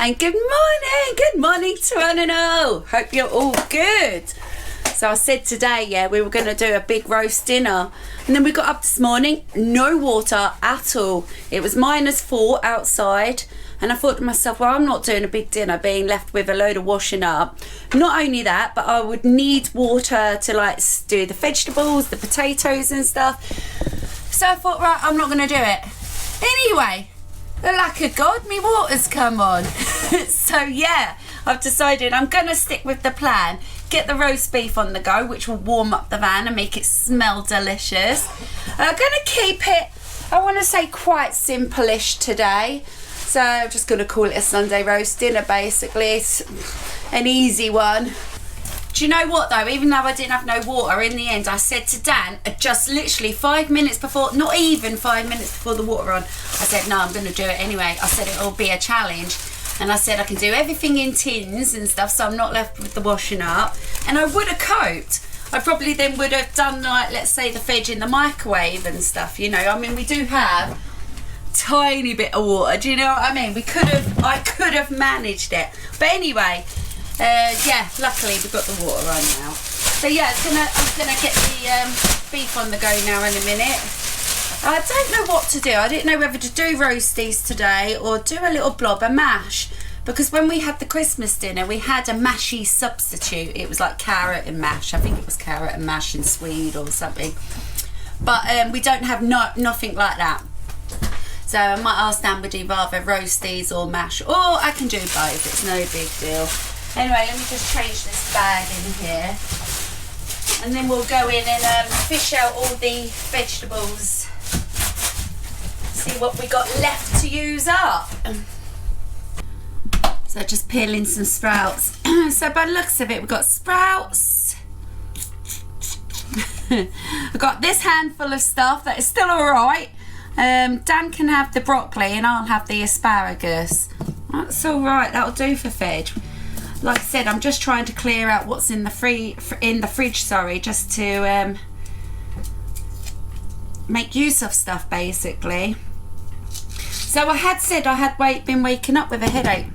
And good morning to one and all. Hope you're all good. So I said today, we were going to do a big roast dinner, and then we got up this morning, no water at all. It was -4 outside, and I thought to myself, well, I'm not doing a big dinner being left with a load of washing up. Not only that, but I would need water to like do the vegetables, the potatoes and stuff. So I thought, right, I'm not going to do it. Anyway, the luck of God, me water's come on. So yeah, I've decided I'm going to stick with the plan. Get the roast beef on the go, which will warm up the van and make it smell delicious. I'm going to keep it, I want to say, quite simple-ish today. So I'm just going to call it a Sunday roast dinner, basically. It's an easy one. Do you know what, though? Even though I didn't have no water, in the end, I said to Dan, just literally 5 minutes before, not even 5 minutes before the water on, I said, no, I'm going to do it anyway. I said it'll be a challenge. And I said I can do everything in tins and stuff, so I'm not left with the washing up. And I would have coped. I probably then would have done, like, let's say, the veg in the microwave and stuff, you know. I mean, we do have tiny bit of water, do you know what I mean? I could have managed it. But anyway, yeah, luckily we've got the water on now. So yeah, I'm gonna get the beef on the go now in a minute. I don't know what to do. I didn't know whether to do roasties today or do a little blob of mash, because when we had the Christmas dinner we had a mashy substitute. It was like carrot and mash. I think it was carrot and mash and swede or something, but we don't have nothing like that. So I might ask Dan would he rather roasties or mash, or I can do both. It's no big deal. Anyway, let me just change this bag in here, and then we'll go in and fish out all the vegetables. See what we got left to use up. So just peeling some sprouts. So by the looks of it, we've got sprouts. I've got this handful of stuff that is still alright. Dan can have the broccoli and I'll have the asparagus. That's alright, that'll do for veg. Like I said, I'm just trying to clear out what's in the fridge, sorry, just to make use of stuff, basically. So I had said I had been waking up with a headache.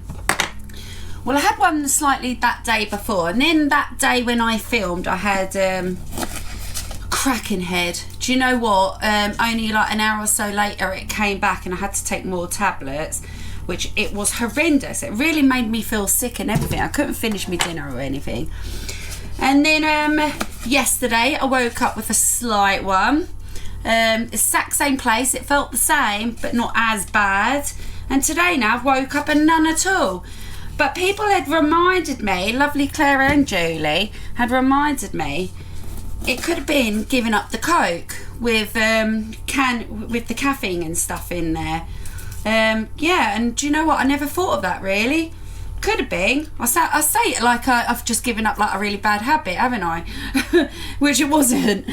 Well, I had one slightly that day before, and then that day when I filmed I had a cracking head. Do you know what? Only like an hour or so later it came back and I had to take more tablets, which it was horrendous. It really made me feel sick and everything. I couldn't finish my dinner or anything. And then yesterday I woke up with a slight one. Exact same place, it felt the same but not as bad. And today now I've woke up and none at all. But people had reminded me, lovely Claire and Julie had reminded me, it could have been giving up the Coke with with the caffeine and stuff in there. Yeah, and do you know what, I never thought of that really. Could have been. I say it like I've just given up like a really bad habit, haven't I? Which it wasn't.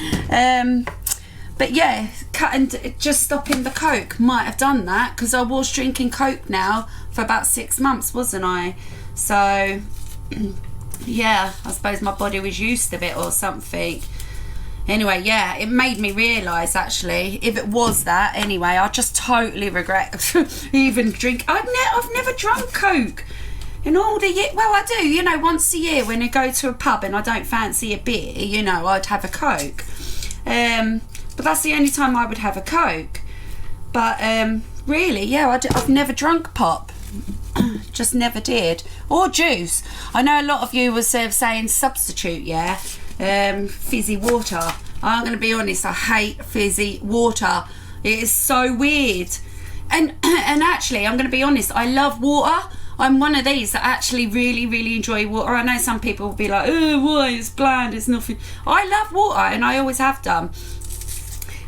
But yeah, just stopping the Coke might have done that, because I was drinking Coke now for about 6 months, wasn't I? So yeah, I suppose my body was used to it or something. Anyway, yeah, it made me realise, actually, if it was that, anyway, I just totally regret even drink. I've never drunk Coke in all the year. Well, I do, you know, once a year when I go to a pub and I don't fancy a beer, you know, I'd have a Coke. But that's the only time I would have a Coke. But really, yeah, I've never drunk pop. Just never did. Or juice. I know a lot of you was saying substitute, yeah. Fizzy water. I'm going to be honest, I hate fizzy water. It is so weird. And actually, I'm going to be honest, I love water. I'm one of these that actually really enjoy water. I know some people will be like, oh, why, it's bland, it's nothing. I love water and I always have done.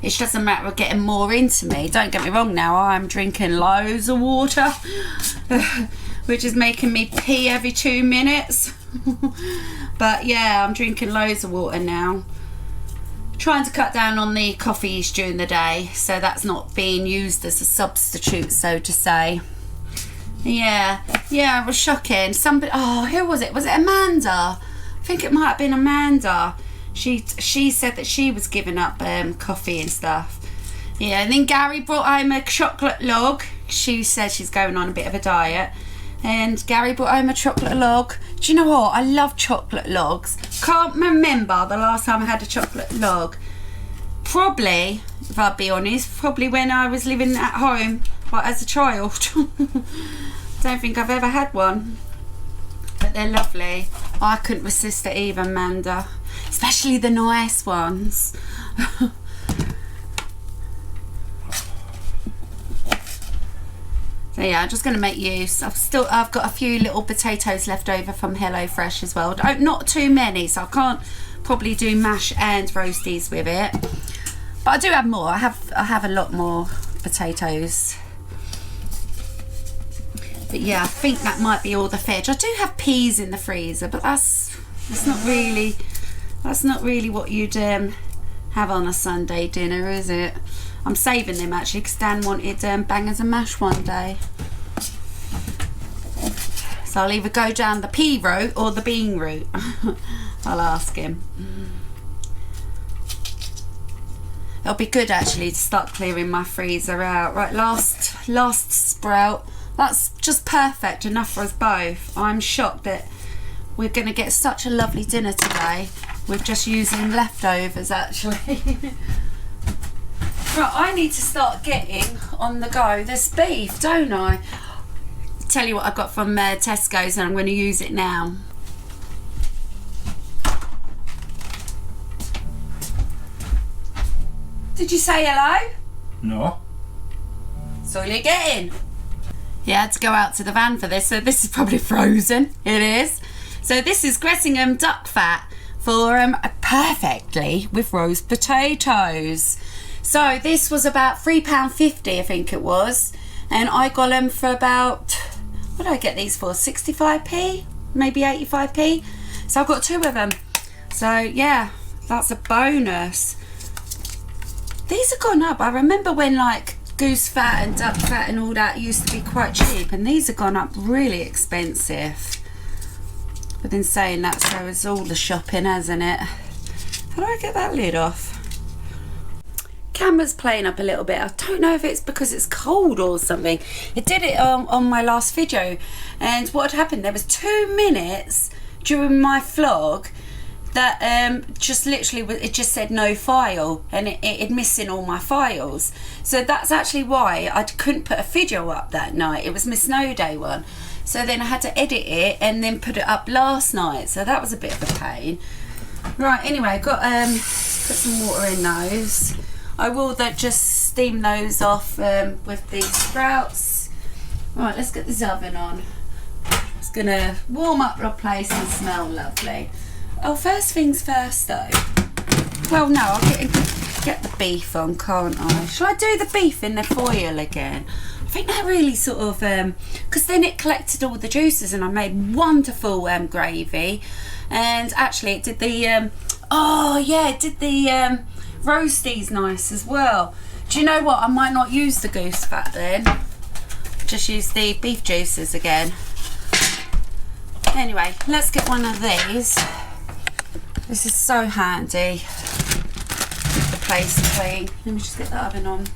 It just doesn't matter of getting more into me. Don't get me wrong now, I'm drinking loads of water, which is making me pee every 2 minutes. But yeah, I'm drinking loads of water now. Trying to cut down on the coffees during the day, so that's not being used as a substitute, so to say. Yeah, it was shocking. Somebody, oh, who was it? Was it Amanda? I think it might have been Amanda. She said that she was giving up coffee and stuff. Yeah, and then Gary brought home a chocolate log. She said she's going on a bit of a diet. and Gary brought home a chocolate log. Do you know what? I love chocolate logs. Can't remember the last time I had a chocolate log. Probably, if I'll be honest, probably when I was living at home, like as a child. Don't think I've ever had one, but they're lovely. I couldn't resist it either, Amanda, especially the nice ones. So yeah, I'm just going to make use. I've got a few little potatoes left over from HelloFresh as well. Not too many, so I can't probably do mash and roasties with it. But I do have more. I have a lot more potatoes. But yeah, I think that might be all the veg. I do have peas in the freezer, but that's not really what you'd have on a Sunday dinner, is it? I'm saving them actually because Dan wanted bangers and mash one day. So I'll either go down the pea route or the bean route. I'll ask him. It'll be good actually to start clearing my freezer out. Right, last sprout. That's just perfect, enough for us both. I'm shocked that we're going to get such a lovely dinner today with just using leftovers actually. Right, I need to start getting on the go. There's beef, don't I? Tell you what I got from Tesco's and I'm going to use it now. Did you say hello? No. That's all you're getting. Yeah, I had to go out to the van for this, so this is probably frozen. It is. So this is Gressingham duck fat for perfectly with roast potatoes. So this was about £3.50, I think it was, and I got them for about, what did I get these for? 65p, maybe 85p. So I've got two of them. So yeah, that's a bonus. These have gone up. I remember when like goose fat and duck fat and all that used to be quite cheap, and these have gone up really expensive. But in saying that, so is all the shopping, hasn't it? How do I get that lid off? Camera's playing up a little bit. I don't know if it's because it's cold or something. It did it on my last video, and what had happened, there was 2 minutes during my vlog that just literally it just said no file, and it missing all my files. So that's actually why I couldn't put a video up that night. It was my snow day one, so then I had to edit it and then put it up last night, so that was a bit of a pain. Right, anyway, got put some water in those. I will just steam those off with these sprouts. Right, let's get this oven on. It's gonna warm up the place and smell lovely. Oh, first things first though. Well, no, I'll get the beef on, can't I? Shall I do the beef in the foil again? I think that really sort of, because then it collected all the juices and I made wonderful gravy. And actually it did the, oh yeah, it did the roasties nice as well. Do you know what? I might not use the goose fat then. Just use the beef juices again. Anyway, let's get one of these. This is so handy. Keep the place clean. Let me just get the oven on.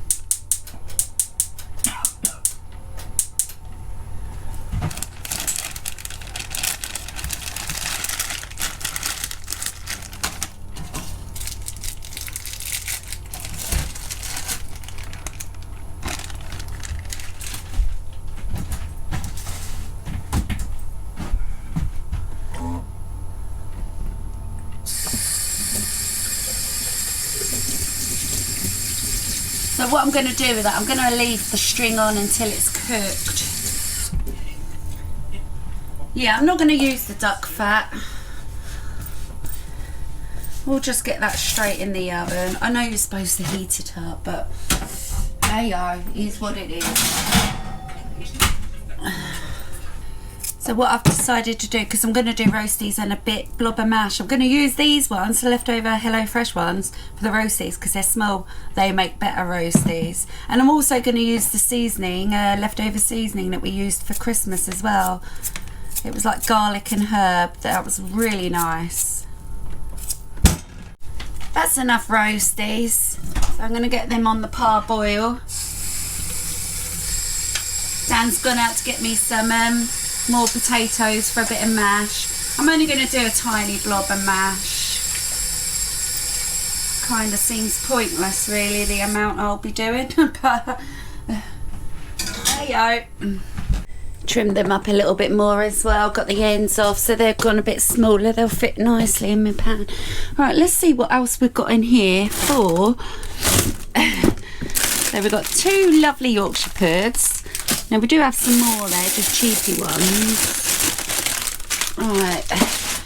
So what I'm going to do with that, I'm going to leave the string on until it's cooked. Yeah, I'm not going to use the duck fat. We'll just get that straight in the oven. I know you're supposed to heat it up, but there you go, is what it is. So what I've decided to do, because I'm going to do roasties and a bit blobber mash, I'm going to use these ones, the leftover HelloFresh ones, for the roasties, because they're small, they make better roasties. And I'm also going to use the seasoning, leftover seasoning that we used for Christmas as well. It was like garlic and herb. That was really nice. That's enough roasties. So I'm going to get them on the parboil. Dan's gone out to get me some more potatoes for a bit of mash. I'm only going to do a tiny blob of mash. Kind of seems pointless really, the amount I'll be doing, but there you go. Trim them up a little bit more as well, got the ends off so they've gone a bit smaller, they'll fit nicely in my pan. Right, let's see what else we've got in here for. So we've got 2 lovely Yorkshire puds. Now we do have some more there, just cheapy ones. Right,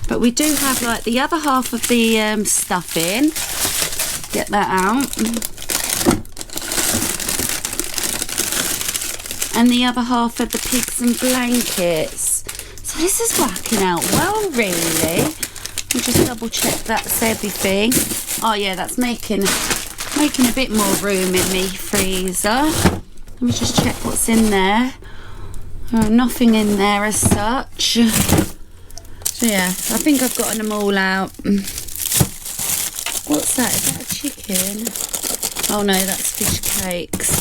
but we do have like the other half of the stuffing. Get that out. And the other half of the pigs and blankets. So this is working out well, really. I'll just double check that's everything. Oh yeah, that's making a bit more room in me freezer. Let me just check what's in there. Nothing in there as such. So yeah, I think I've gotten them all out. What's that? Is that a chicken? Oh no, that's fish cakes.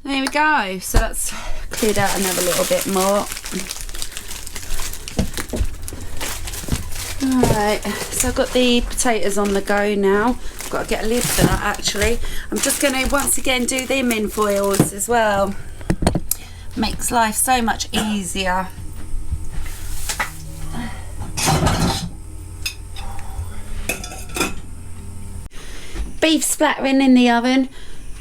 There we go. So that's cleared out another little bit more. Alright, so I've got the potatoes on the go now. I've got to get a lid for that actually. I'm just going to once again do them in foils as well. Makes life so much easier. Beef splattering in the oven.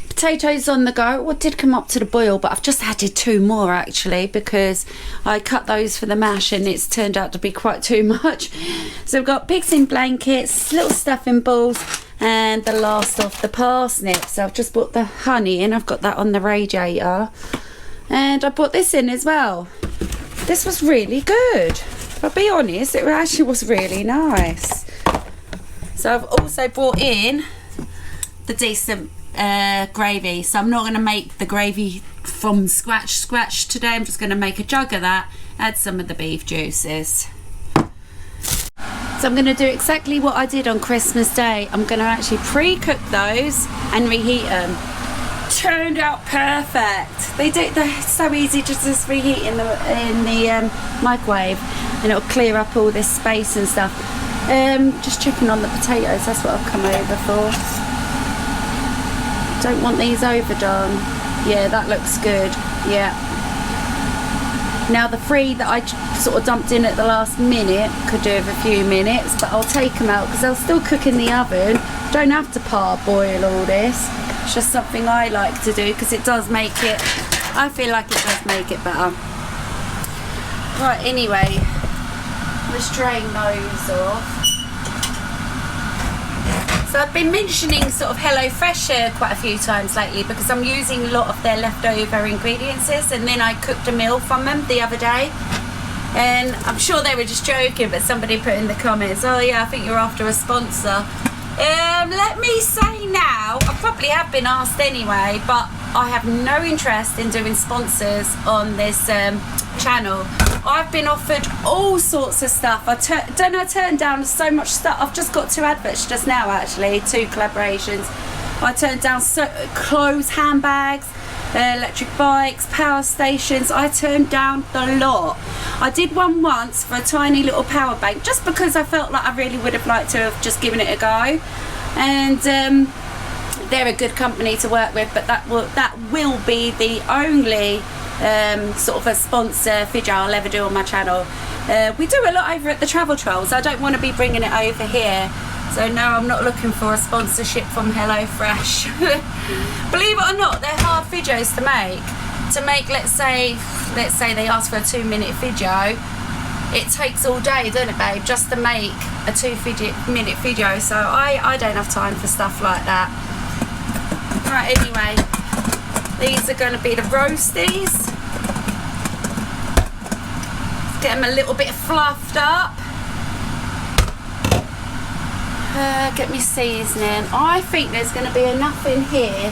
Potatoes on the go. Well, it did come up to the boil, but I've just added 2 more actually because I cut those for the mash and it's turned out to be quite too much. So we've got pigs in blankets, little stuffing balls, and the last of the parsnips. So I've just brought the honey in. I've got that on the radiator, and I brought this in as well. This was really good. I'll be honest, it actually was really nice. So I've also brought in the decent gravy, so I'm not going to make the gravy from scratch today. I'm just going to make a jug of that, add some of the beef juices. So I'm going to do exactly what I did on Christmas Day. I'm going to actually pre-cook those and reheat them. Turned out perfect. They're so easy, just reheat in the microwave, and it'll clear up all this space and stuff. Just checking on the potatoes, that's what I've come over for. Don't want these overdone. Yeah, that looks good. Yeah. Now the 3 that I sort of dumped in at the last minute could do with a few minutes, but I'll take them out because they'll still cook in the oven. Don't have to parboil all this. It's just something I like to do because it does make it, I feel like it does make it better. Right, anyway, let's drain those off. So I've been mentioning sort of HelloFresh quite a few times lately because I'm using a lot of their leftover ingredients, and then I cooked a meal from them the other day, and I'm sure they were just joking, but somebody put in the comments, oh yeah, I think you're after a sponsor. Let me say now, I probably have been asked anyway, but I have no interest in doing sponsors on this channel. I've been offered all sorts of stuff. I turned down so much stuff. I've just got 2 adverts just now actually, 2 collaborations. I turned down clothes, handbags, electric bikes, power stations. I turned down the lot. I did one once for a tiny little power bank just because I felt like I really would have liked to have just given it a go, and they're a good company to work with, but that will be the only sort of a sponsor video I'll ever do on my channel. We do a lot over at the Travel Trolls. I don't want to be bringing it over here, so no, I'm not looking for a sponsorship from HelloFresh. Believe it or not, they're hard videos to make. Let's say they ask for a 2-minute video, it takes all day, doesn't it, babe, just to make a 2-minute video, so I don't have time for stuff like that. Right, anyway, these are going to be the roasties. Get them a little bit fluffed up. Get me seasoning. I think there's going to be enough in here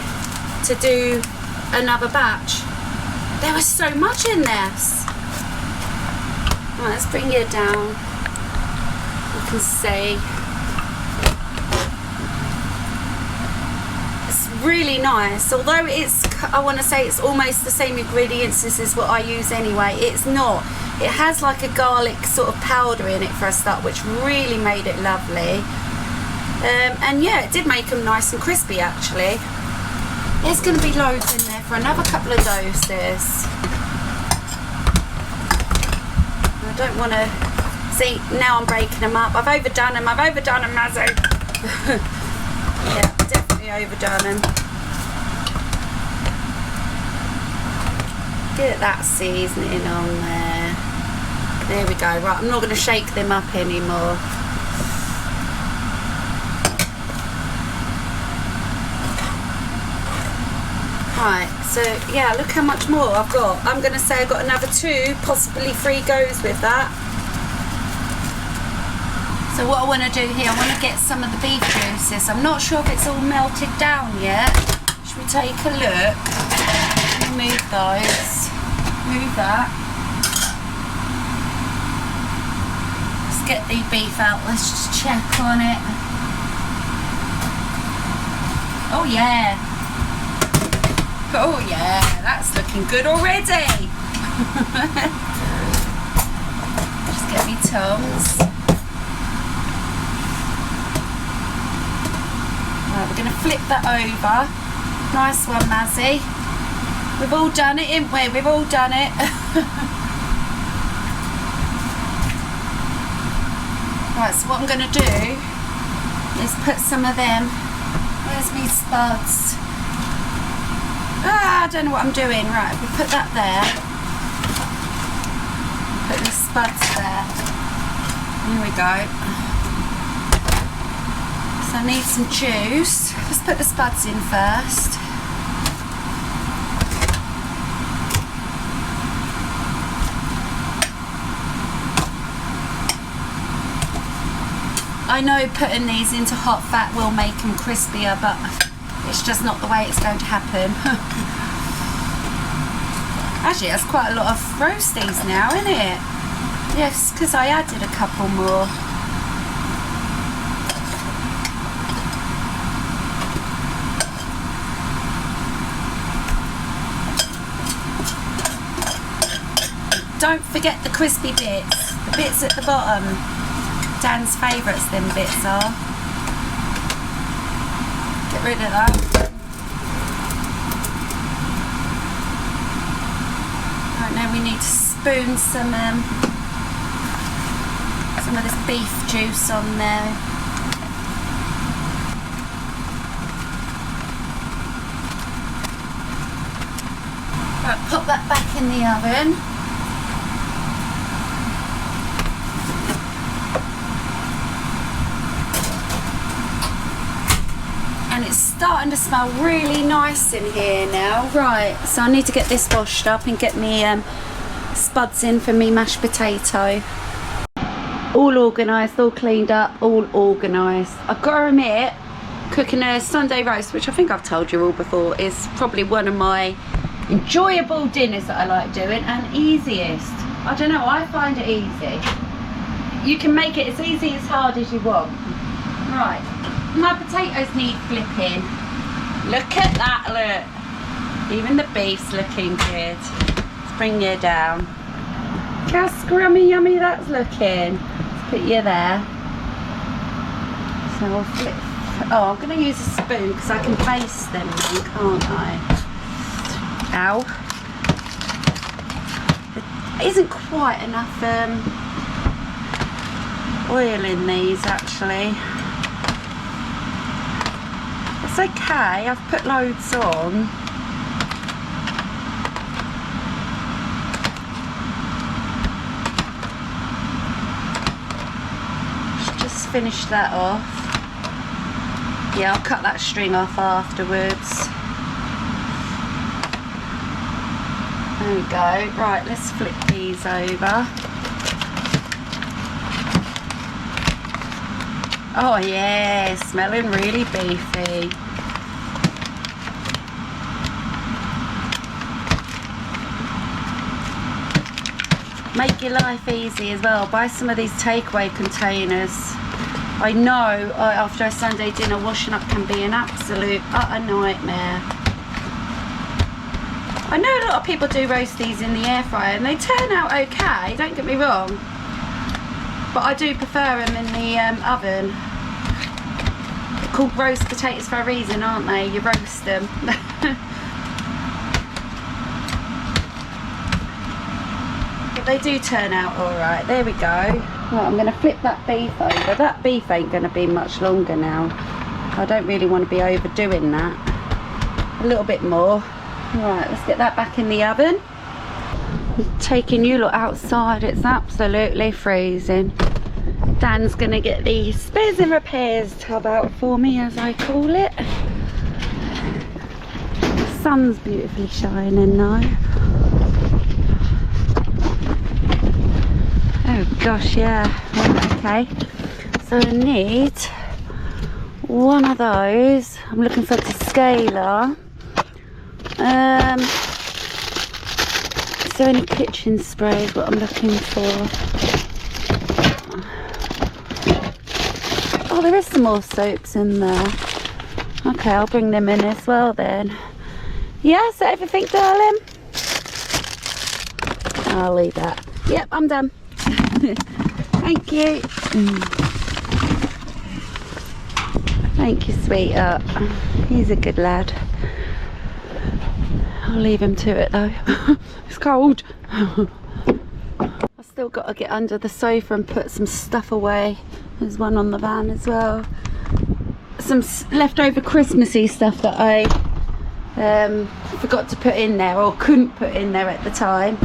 to do another batch. There was so much in this. Right, let's bring it down. You can see. It's really nice. Although it's, I want to say it's almost the same ingredients as what I use anyway, it's not. It has like a garlic sort of powder in it for a start, which really made it lovely. And yeah, it did make them nice and crispy actually. There's going to be loads in there for another couple of doses. I don't want to, see, now I'm breaking them up. I've overdone them, Mazzy. Yeah, definitely overdone them. Get that seasoning on there. There we go. Right, I'm not going to shake them up anymore. Right, so yeah, look how much more I've got. I'm going to say I've got another 2, possibly 3 goes with that. So what I want to do here, I want to get some of the beef juices. I'm not sure if it's all melted down yet. Should we take a look? Move those. Move that. Let's get the beef out. Let's just check on it. Oh yeah. Oh yeah, that's looking good already. Just get me tongs. Right, we're going to flip that over. Nice one, Mazzy. We've all done it, ain't we? We've all done it. Right, so what I'm going to do is put some of them. Where's me spuds? I don't know what I'm doing. Right, we'll put that there. Put the spuds there. Here we go. So I need some juice. Let's put the spuds in first. I know putting these into hot fat will make them crispier, but it's just not the way it's going to happen. Actually, that's quite a lot of roasties now, isn't it? Yes, because I added a couple more. Don't forget the crispy bits. The bits at the bottom. Dan's favourites, them bits are. Get rid of that. Right, now we need to spoon some of this beef juice on there. Right, pop that back in the oven. And it's starting to smell really nice in here now. Right, so I need to get this washed up and get me spuds in for me mashed potato. All organised, all cleaned up, all organised. I've got to admit, cooking a Sunday roast, which I think I've told you all before, is probably one of my enjoyable dinners that I like doing and easiest. I don't know, I find it easy. You can make it as easy as hard as you want. Right, my potatoes need flipping. Look at that, look. Even the beef's looking good. Let's bring you down. Look how scrummy yummy that's looking. Let's put you there. So I'll flip. Oh, I'm going to use a spoon because I can baste them then, can't I? Ow. There isn't quite enough oil in these actually. It's okay, I've put loads on. Just finish that off. Yeah, I'll cut that string off afterwards. There we go. Right, let's flip these over. Oh yeah, smelling really beefy. Make your life easy as well. Buy some of these takeaway containers. I know after a Sunday dinner, washing up can be an absolute utter nightmare. I know a lot of people do roasties in the air fryer and they turn out okay, don't get me wrong, but I do prefer them in the oven. They're called roast potatoes for a reason, aren't they? You roast them. But they do turn out alright. There we go. Right, I'm going to flip that beef over. That beef ain't going to be much longer now. I don't really want to be overdoing that. A little bit more. Right, let's get that back in the oven. I'm taking you lot outside, it's absolutely freezing. Dan's gonna get the spares and repairs tub out for me, as I call it. The sun's beautifully shining now. Oh gosh, yeah. Right, okay. So I need one of those. I'm looking for a scaler. Is there any kitchen spray is what I'm looking for? Oh, there is some more soaps in there. Okay, I'll bring them in as well then. Yeah, is that everything, darling? I'll leave that. Yep, I'm done. Thank you. Thank you, sweetheart. He's a good lad. I'll leave him to it though. It's cold. I've still got to get under the sofa and put some stuff away. There's one on the van as well. Some leftover Christmassy stuff that I forgot to put in there, or couldn't put in there at the time.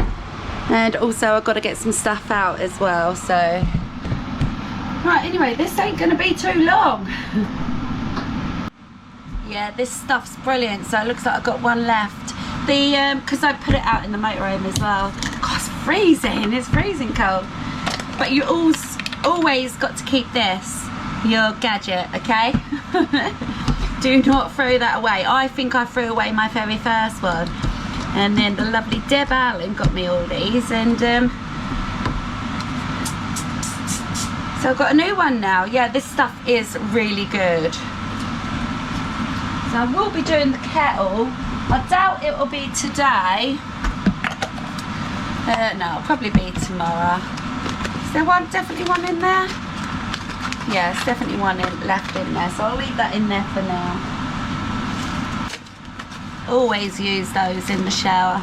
And also I've got to get some stuff out as well, so. Right, anyway, this ain't going to be too long. Yeah, this stuff's brilliant, so it looks like I've got one left. Because I put it out in the motorhome as well. God, it's freezing. It's freezing cold. But you always got to keep this, your gadget, okay? Do not throw that away. I think I threw away my very first one. And then the lovely Deb Allen got me all these. And so I've got a new one now. Yeah, this stuff is really good. So I will be doing the kettle. I doubt it will be today. No, it'll probably be tomorrow. Is there definitely one in there? Yeah, there's definitely one left in there, so I'll leave that in there for now. Always use those in the shower.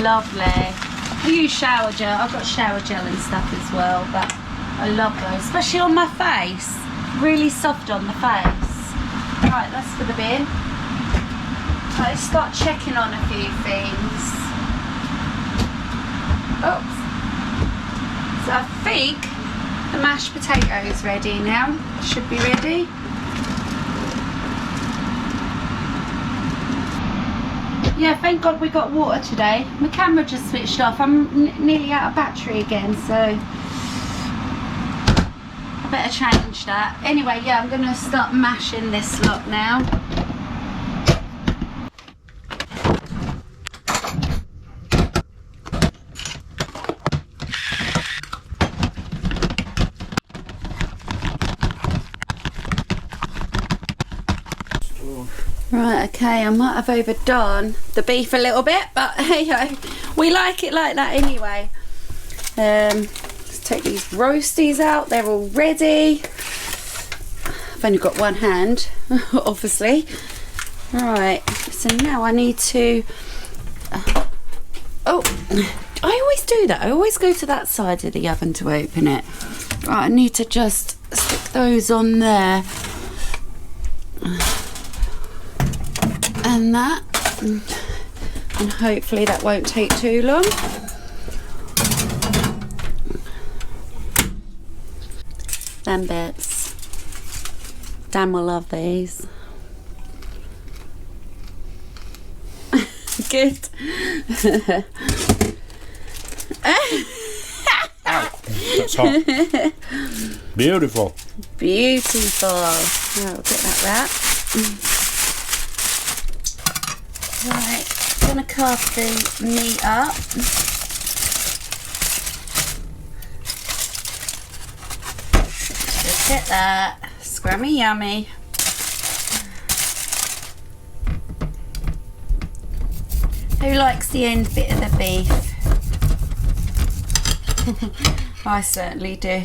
Lovely. I use shower gel. I've got shower gel and stuff as well, but I love those, especially on my face. Really soft on the face. Right, that's for the bin. Let's start checking on a few things. Oops. So I think the mashed potato is ready now. Should be ready. Yeah, thank God we got water today. My camera just switched off. I'm nearly out of battery again, so I better change that. Anyway, yeah, I'm going to start mashing this lot now. Right, okay, I might have overdone the beef a little bit, but hey, we like it like that anyway. Let's take these roasties out, they're all ready. I've only got one hand, obviously. Right, so now I need to... oh, I always do that. I always go to that side of the oven to open it. Right, I need to just stick those on there. And that, and hopefully that won't take too long. Them bits. Dan will love these. Good. That's hot. Beautiful. Beautiful. Now we'll get that wrapped. Right, I'm going to carve the meat up. Just at that. Scrummy yummy. Who likes the end bit of the beef? I certainly do.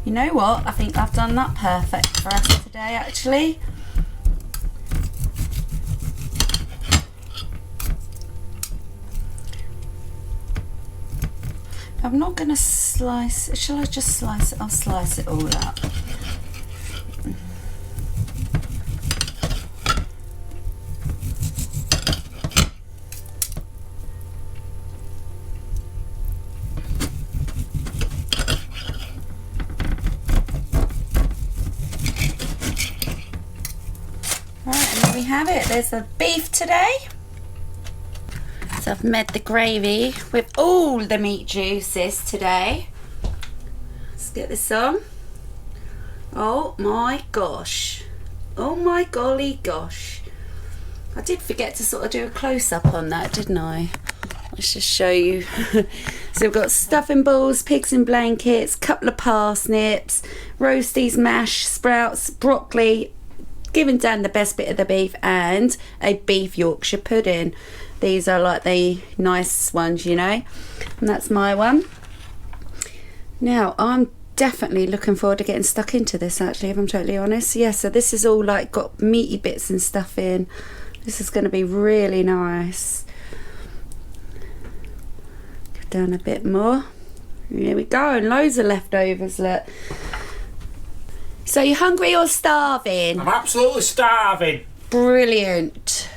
You know what? I think I've done that perfect for us today, actually. I'm not going to slice. Shall I just slice it? I'll slice it all up. Right, and there we have it. There's the beef today. So I've made the gravy with all the meat juices today. Let's get this on. Oh my gosh. Oh my golly gosh. I did forget to sort of do a close-up on that, didn't I? Let's just show you. So we've got stuffing balls, pigs in blankets, couple of parsnips, roasties, mash, sprouts, broccoli, giving Dan the best bit of the beef, and a beef Yorkshire pudding. These are like the nice ones, you know, and that's my one. Now, I'm definitely looking forward to getting stuck into this, actually, if I'm totally honest. Yeah, so this is all like got meaty bits and stuff in. This is going to be really nice. Go down a bit more. Here we go, and loads of leftovers, look. So you hungry or starving? I'm absolutely starving. Brilliant.